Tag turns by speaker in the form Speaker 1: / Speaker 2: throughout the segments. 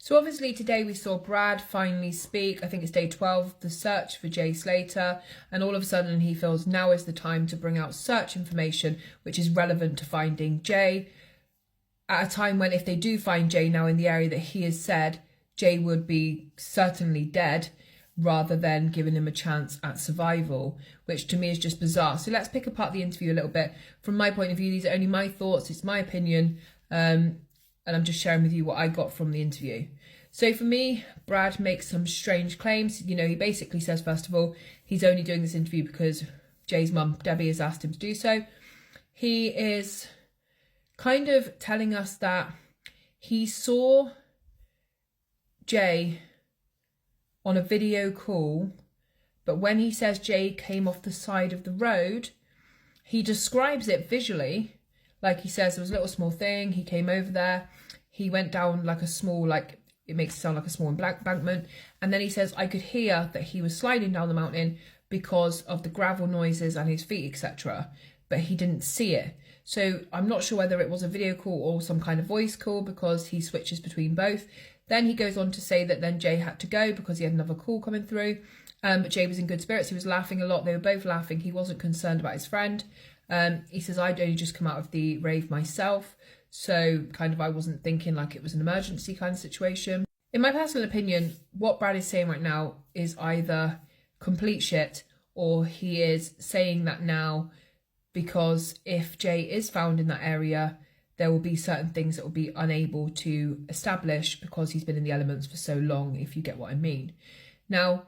Speaker 1: So obviously today we saw Brad finally speak. I think it's day 12 of the search for Jay Slater, and all of a sudden he feels now is the time to bring out search information which is relevant to finding Jay, at a time when if they do find Jay now in the area that he has said, Jay would be certainly dead, rather than giving him a chance at survival, which to me is just bizarre. So let's pick apart the interview a little bit. From my point of view, these are only my thoughts, it's my opinion, and I'm just sharing with you what I got from the interview. So for me, Brad makes some strange claims. You know, he basically says, first of all, he's only doing this interview because Jay's mum, Debbie, has asked him to do so. He is kind of telling us that he saw Jay on a video call, but when he says Jay came off the side of the road, he describes it visually. Like he says, there was a little small thing, he came over there, he went down like a small, like, it makes it sound like a small embankment, and then he says, I could hear that he was sliding down the mountain because of the gravel noises and his feet, etc. But he didn't see it. So I'm not sure whether it was a video call or some kind of voice call, because he switches between both. Then he goes on to say that then Jay had to go because he had another call coming through. But Jay was in good spirits, he was laughing a lot, they were both laughing, he wasn't concerned about his friend. He says, I'd only just come out of the rave myself, so kind of I wasn't thinking like it was an emergency kind of situation. In my personal opinion, what Brad is saying right now is either complete shit, or he is saying that now because if Jay is found in that area, there will be certain things that will be unable to establish because he's been in the elements for so long, if you get what I mean. Now,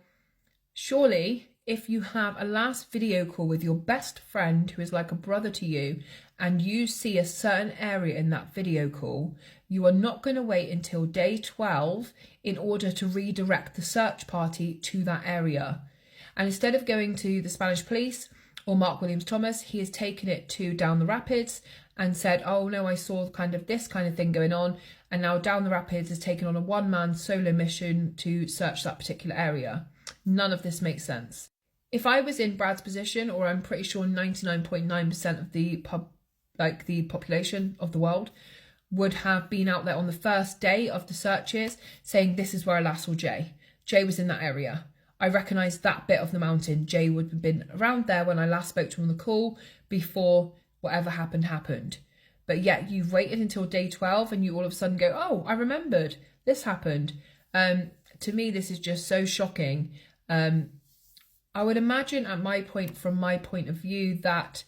Speaker 1: surely, if you have a last video call with your best friend who is like a brother to you, and you see a certain area in that video call, you are not going to wait until day 12 in order to redirect the search party to that area. And instead of going to the Spanish police or Mark Williams Thomas, he has taken it to Down the Rapids and said, oh no, I saw kind of this kind of thing going on. And now Down the Rapids has taken on a one-man solo mission to search that particular area. None of this makes sense. If I was in Brad's position, or I'm pretty sure 99.9% of the population of the world would have been out there on the first day of the searches saying, this is where I last saw Jay. Jay was in that area. I recognise that bit of the mountain. Jay would have been around there when I last spoke to him on the call before whatever happened. But yet you've waited until day 12 and you all of a sudden go, oh, I remembered, this happened. To me, this is just so shocking. I would imagine from my point of view, that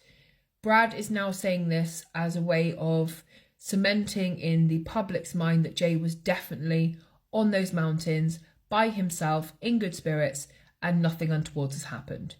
Speaker 1: Brad is now saying this as a way of cementing in the public's mind that Jay was definitely on those mountains by himself in good spirits and nothing untoward has happened.